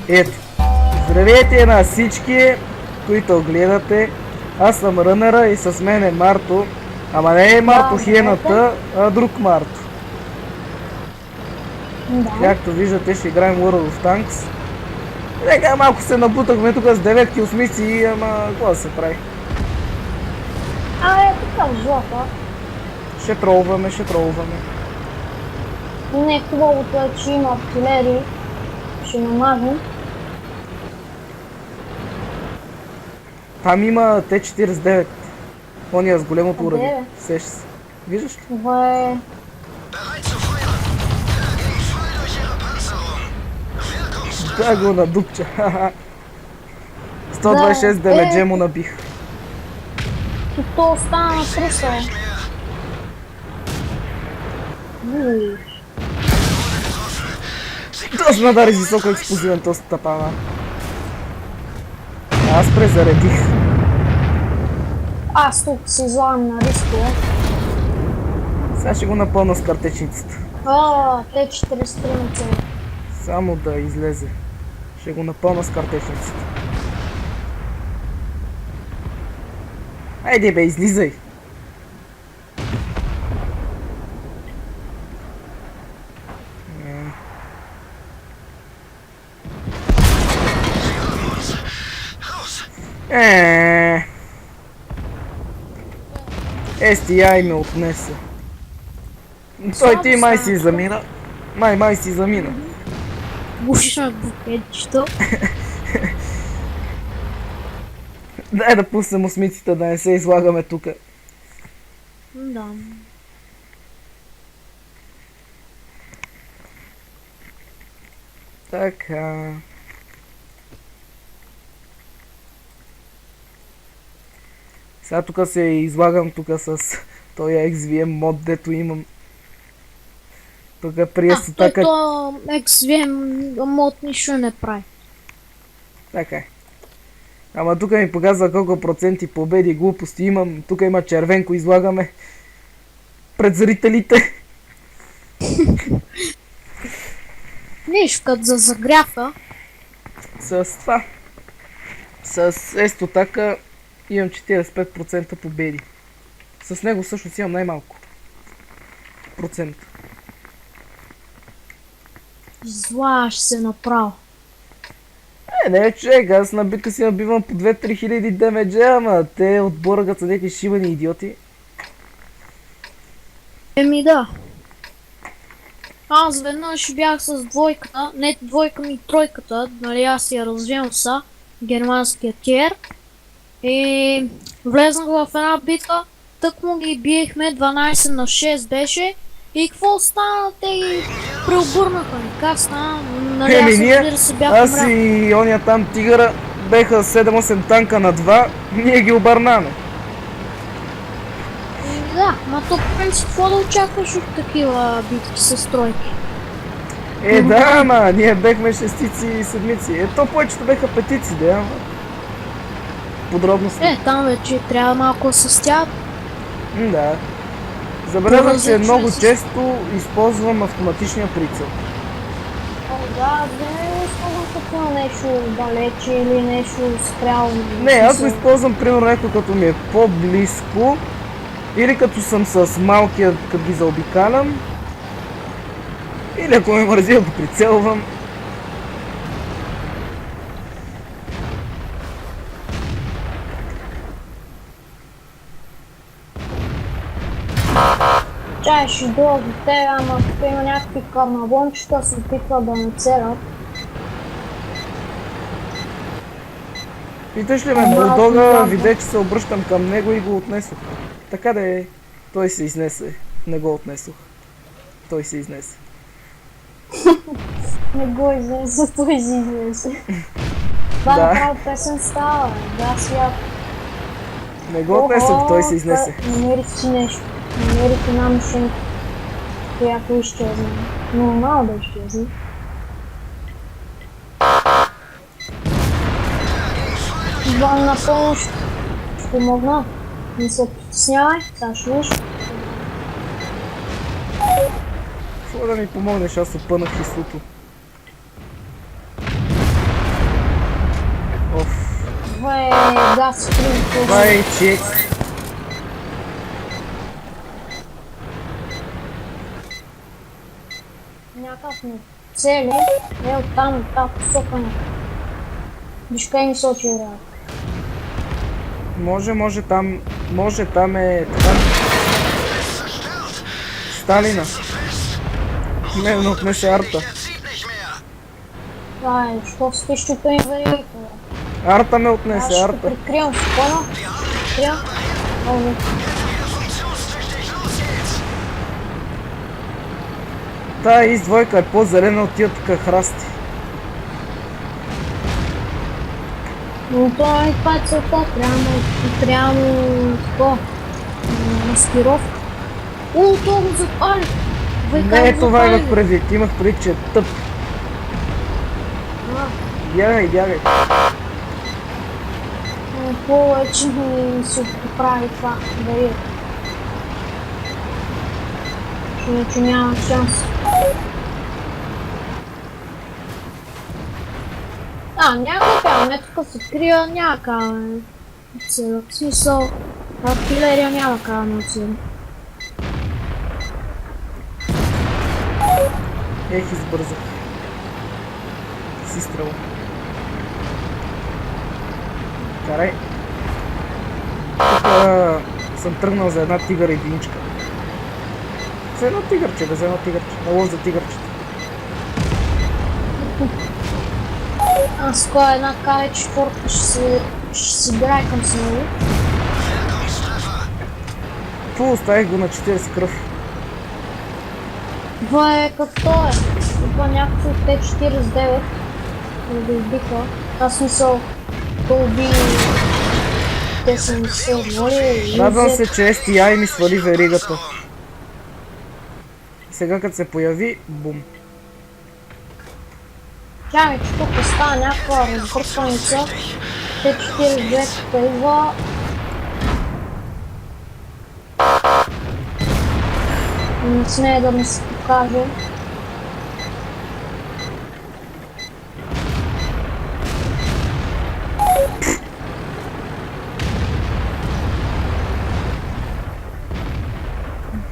Ето. Здравейте на всички, които гледате. Аз съм Рънера и с мен е Марто. Ама не е Марто хиената, а друг Марто. Както виждате, ще играем World of Tanks. Нека малко се набутахме тук с деветки, осмици, ама какво да се прави? Така злата. Ще тролваме. Не е хубавото е, че има артилерии. Ще намажем. Там има Т-49. Ония с големото уради. Сеш се. Виждаш ли? Това е... Да го надупча. 126 демедже му набих. И то остана на труса. Точно да високо експлозивен този тапана. Аз презаредих. Аз тук се излагам на рискове. Сега ще го напълна с картечницата. Т-43 Само да излезе. Ще го напълна с картечницата. Айде бе, излизай! STI ме отнесе. Той ти май си замина. Май си замина. Бушна букетчето. Дай да пуснем осмиците, да не се излагаме тука. Да. Така. Сега тук се излагам с този XVM мод, дето имам. Тук приеста така... То XVM мод нищо не прави. Така е. Ама тук ми показва колко проценти победи и глупости имам. Тук има червенко, излагаме пред зрителите. Нищо като за загрява. С това. С естотака имам 45% победи. С него всъщност имам най-малко процент. Излагаш се направо. Не, човек, аз на битка си набивам по 2-3 хиляди демеджа, ама те отборъгът са някакви шибани идиоти. Да. Аз веднъж бях с двойката, не двойка ми тройката, нали аз я развивам са, германския тиер. И влезнах в една битка, тъкмо ги биехме 12 на 6 беше. И какво стана? Те ги преобърнаха. Как стана? Нали аз и ония там тигъра беха 7-8 танка на 2, ние ги обърнаме. Да, ма то по принцип какво да очакваш от такива битки с тройки? Да, ама ние бехме шестици и седмици. То повечето беха петици, да, ама. Подробности. Там вече трябва малко да се стят. Да. Забелязвам, че много често използвам автоматичния прицел. Да, не използвам такова нещо далече или нещо спрямо. Не, аз го използвам примерно нещо като ми е по-близко. Или като съм с малкия, като ги заобикалям. Или ако ме мързи да го прицелвам. Чай ще дойда до тебе, ама тук има някакви карнавончета, се опитва да ме целят. Питаш ли ме, Булдога виде, че се обръщам към него и го отнесох. Така да е, той се изнесе. Не го отнесох. Той се изнесе. Не го изнесе, той се изнесе. Това направо песен става, да свят. Не го отнесох, той се изнесе. Намерих си нещо. Намерих една машинка, която изчезна. Нормално да изчезне. Иван напълно ще помогна. Не се притеснявай, сега ще виж. Какво да ми помогнеш, аз опънах кислото. е газ крим. Това е чек. Някакъв ми цели. Е оттам, от тази посока не. Виж къде ми сочи реал. Може там е така. Сталина. Мен отнесе арта. Това е, що сте щупени варианти. Арта ме Аз отнесе, ще арта. прикривам спокойно. Прикривам. О, не. Тая издвойка е по-зелена от тия тук храсти. Но това е това е целта. Прямо тако. Маскировка. О, това го запали. Не е това имах предвид, имах предвид, че е тъп. Бягай. Повече ми се поправи това. Дали. Иначе няма шанс. Няма не тук се крия, няма каме. В смисъл, артилерия няма каме отсъда. Избързах. Си стрел. Карай. Тук съм тръгнал за една тигър единичка. За едно тигърче, за едно тигърче. Налов за тигърчета. Аз коя една каре четвърта ще си играе към самолет. Ту, оставих го на 40 кръв. Това е като той е. Това някакво от Т-49. Да избика. Аз смисъл да уби Т-70. Моли. Радвам се, че STI ми свали веригата. Сега като се появи, бум. Тя ми, че тук става някаква разбъркваница. Т-49 идва. Не смее да ми се покаже.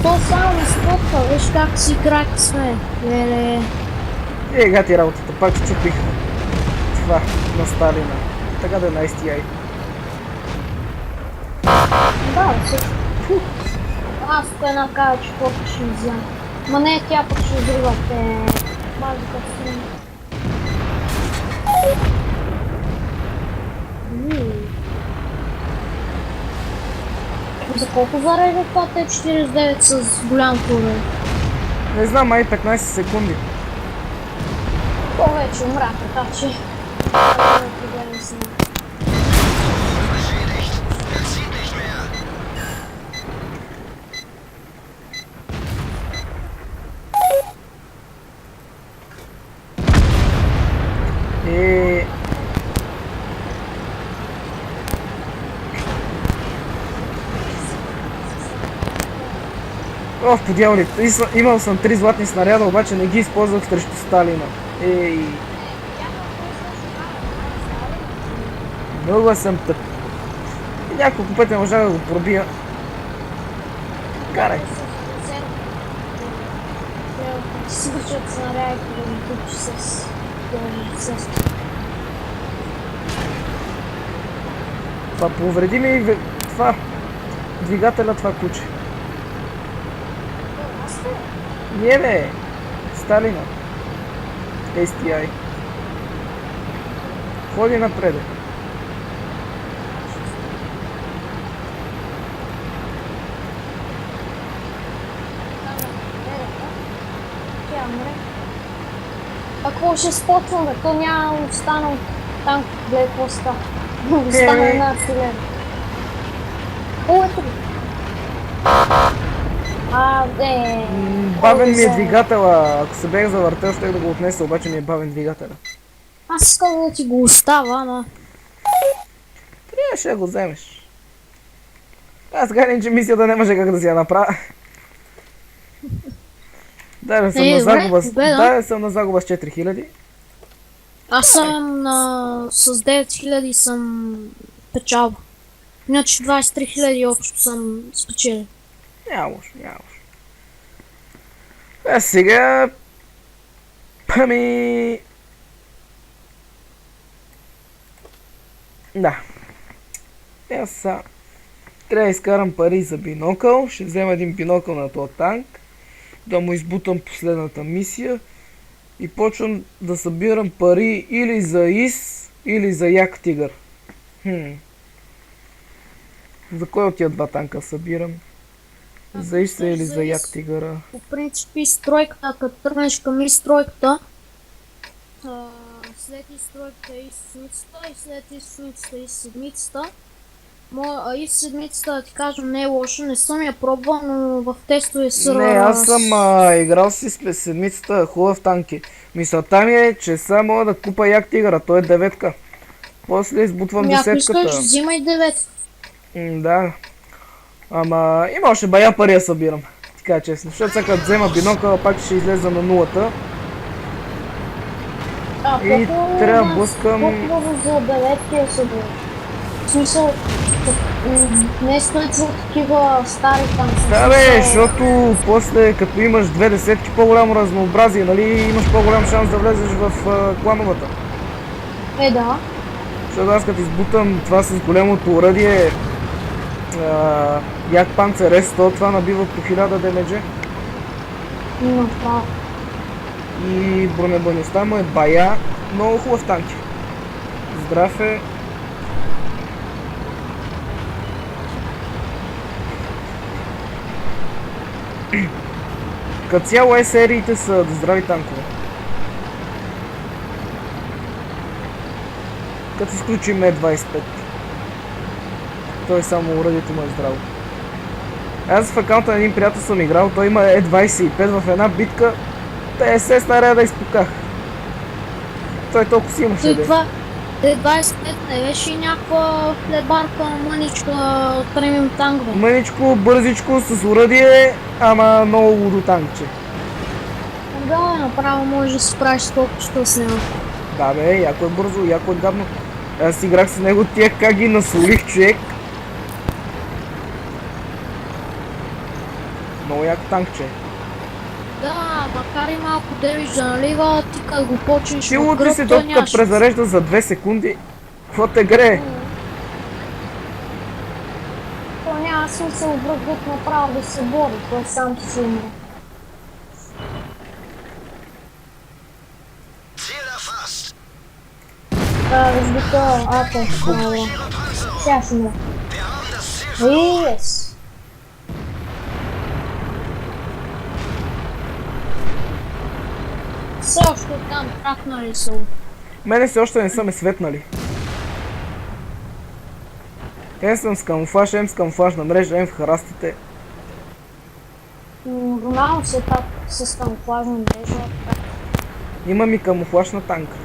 То само ми спотва, виж как си крак сме. Леле. Гати работата, пак счупих това на Сталина. Така да е на STI. Да, също. Аз тук една кара четвърта ще взема. Ма не, тя пък ще изрива. Бази като сме. За колко зарежда това Т-49 с голям турел? Не знам, май 15 секунди. Повече умря, така че... Ох, подявали, имал съм 3 златни снаряда, обаче не ги използвах срещу Сталина. Много съм тъп. И няколко пъти не можах да го пробия. Карай. Свършат снаряди, да ми тъпчи с... Това повреди ми това двигателя, това куче. Не бе! Сталина. STI. Ходи напред. Ако ще спочваме, то няма останал танк, гледай какво става. Остана една артилерия. О, ето ли? Бавен ми е двигателя. Ако се бех завъртел, ще да го отнеса, обаче ми е бавен двигателя. Аз искам да ти го оставя, ама... Трябваше да го вземеш. Аз сега че мисля да не може как да си я направя. Да, съм на загуба. Да, съм на загуба с 4000. Аз съм с 9000 съм печалба. Иначе 23 000 общо съм спечелил. Няма лошо, няма лошо. А сега... Ами... Да. Аз са... Трябва да изкарам пари за бинокъл. Ще взема един бинокъл на този танк. Да му избутам последната мисия. И почвам да събирам пари или за ИС, или за як тигър. За кой от тия два танка събирам? За ИСа или за як тигъра? По принцип изстройката, като тръгнеш към изстройката, след изстройката ИС-седмицата и след ИС-седмицата ИС-седмицата. ИС-седмицата, да ти кажем, не е лошо, не съм я пробвал, но в тестове са... Не, аз съм играл си с седмицата хубав танки. Мисълта ми е, че сега мога да купа як тигъра, той е 9-ка. После избутвам Ако десетката. искаш, взимай 9. Да. Ама има още бая пари да събирам. Така честно. Защото сега като взема бинокъл, пак ще излезе на нулата. И трябва да блъскам... По-хубаво за 9 събира. В смисъл, не стоят за такива стари танци. Да бе, защото после като имаш две десетки по-голямо разнообразие, нали, имаш по-голям шанс да влезеш в клановата. Да. Защото аз като избутам това с големото уръдие, як панцер S100, това набива по 1000 демедже. И бронебойността му е бая, много хубав танки. Здрав е. Като цяло сериите са здрави танкове. Като изключим Е25. Той само уръдието му е здраво. Аз в акаунта на един приятел съм играл, той има Е25 в една битка. Те се старая да изпуках. Той толкова си имаше. Това Е25 не беше и някаква хлебарка, мъничка от премиум танкове. Мъничко, бързичко, с уръдие, ама много лудо танкче. Да, направо може да се справиш с колко що с него. Да бе, яко е бързо, яко е гадно. Аз играх с него тия как ги насолих, човек. Много яко танкче. Да, макар и малко демидж да налива, ти като го почнеш Ти на луд ли кръв, си, той докато презарежда за 2 секунди? Какво те гре? То няма смисъл врагът направо да се бори, той сам си умре. Разбита, сега си ме. Yes! Все още там тракнали са. Мене все още не са ме светнали. Ем съм с камуфлаж, ем с камуфлажна мрежа, ем в харастите. Нормално се так с камуфлажна мрежа. Има ми камуфлаж на танка.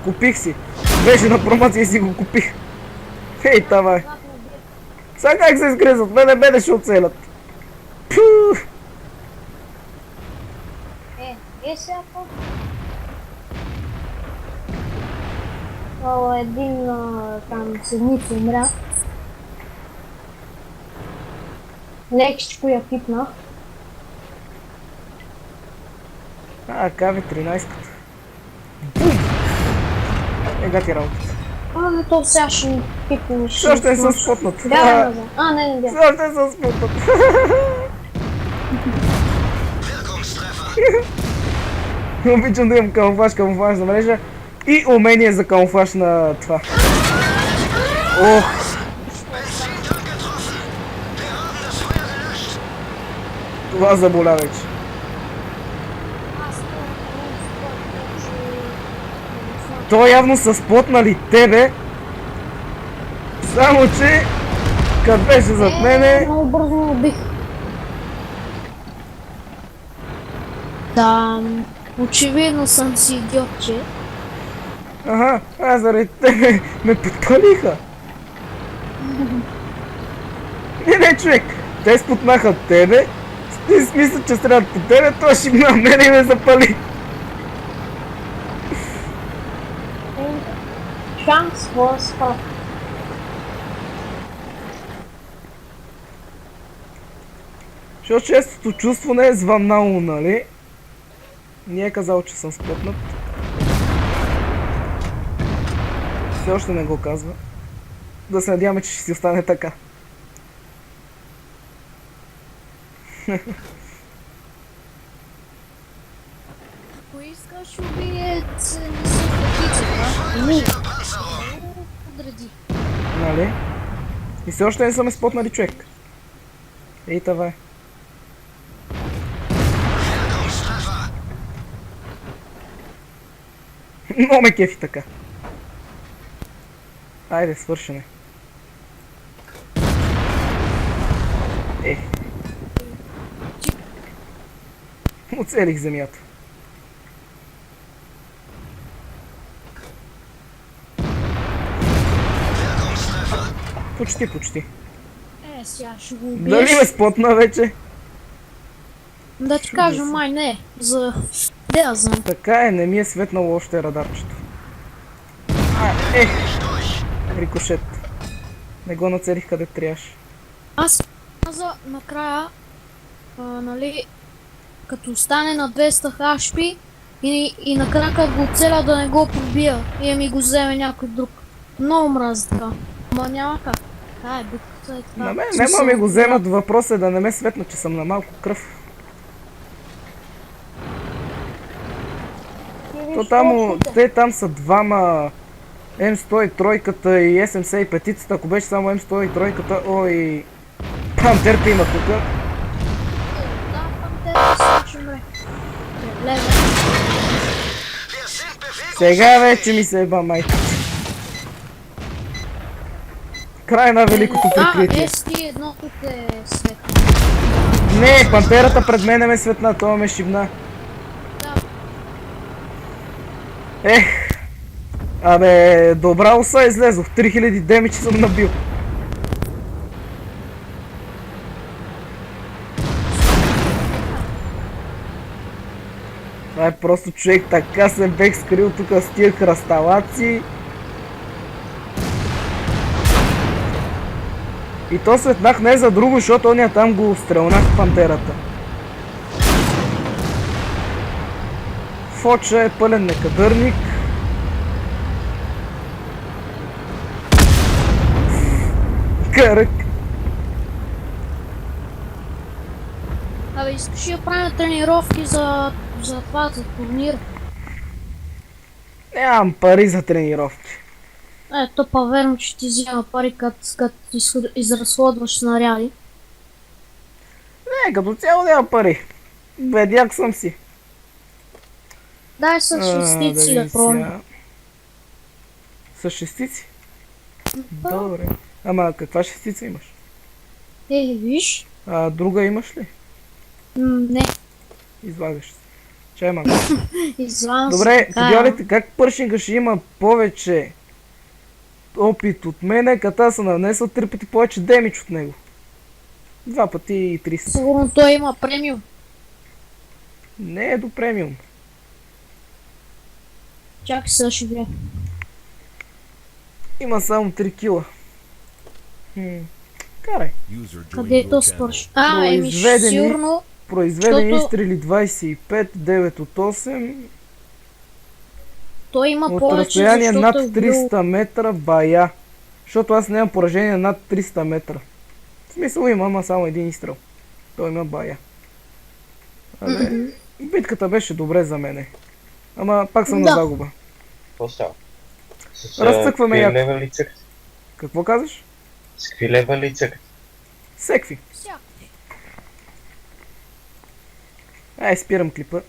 Купих си. Беше на промоция и си го купих. Хей, давай. Сега как се изгрезат? Мене ще оцелят. Пух. Сега един там седмица умря. Лекичко я пипнах. КВ-13-ката. Бум! Ега ти работата. Но то сега ще ни пипнеш. Все още не съм спотнат. Не, не. Все още не съм спотнат. Обичам да имам камуфлажна мрежа и умение за камуфлаж на това. Ох! Това заболя вече. То явно са спотнали тебе, само че като беше зад мене... Много бързо ме убих. Да, очевидно съм си идиотче. Аха, заради тебе ме подпалиха. Не, човек, те спотнаха тебе, ти си мисля, че стрелят по тебе, той ще на мене и ме запали. Шанс was fuck. Защото честото чувство не е звъннало, нали? Не е казал, че съм спътнат. Все още не го казва. Да се надяваме, че ще си остане така. Ако искаш убие 70 пътицата, подреди. Нали? И все още не съм спотнали човек. Ей, това е. Но ме кефи така. Айде, свършене. Оцелих земята. Почти. Сега ще го убиеш. Дали ме спотна вече? Да ти кажа, май не. За... Де да знам. Така е, не ми е светнало още радарчето. Рикошет. Не го нацелих къде трябваше. Аз каза накрая, нали, като стане на 200 HP и накрая като го целя да не го пробия и ми го вземе някой друг. Много мразя така. Ма няма как. Битката е това. На мен нема ми го вземат, въпросът е да не ме светна, че съм на малко кръв. Те там са двама М103-ката и С75-цата, ако беше само М103-ката, ой... Пантерка има тука. Да, пантерка се умре. Леве. Сега вече ми се еба майка. Край на великото прикритие. ST1 тук е свет. Не, пантерата пред мене ме светна, това ме шибна. Да. Абе, добра уса излезох, 3000 демидж съм набил. Това е просто човек, така се бех скрил тук с тия храсталаци. И то светнах не за друго, защото оня там го стрелнах пантерата. Фоча е пълен некадърник. Кърък. Абе, искаш да правим тренировки за това, за турнир? Нямам пари за тренировки. То па-верно, че ти взема пари, като изразходваш снаряди. Не, като цяло няма пари. Бедяк съм си. Дай с шестици да пробвам. С шестици? Добре. Ама каква шестица имаш? Виж. А друга имаш ли? Не. Излагаш се. Чай мага. Излагам се. Добре, видялите как пършинга ще има повече опит от мене, като аз съм нанесъл 3 пъти повече демидж от него. 2 пъти и 300. Сигурно той има премиум. Не е до премиум. Чакай сега ще видя. Има само 3 кила. Карай. Къде е то спърш? Сигурно. Произведени защото... изстрели 25, 9 от 8. Той има от повече, разстояние над защото 300 метра бая. Защото аз нямам поражение над 300 метра. В смисъл има, ама само един изстрел. Той има бая. Битката беше добре за мене. Ама пак съм на загуба. Какво става? Разцъкваме яко. Левели цъкат? Какво казваш? С какви левели цъкат? Секви. Спирам клипа.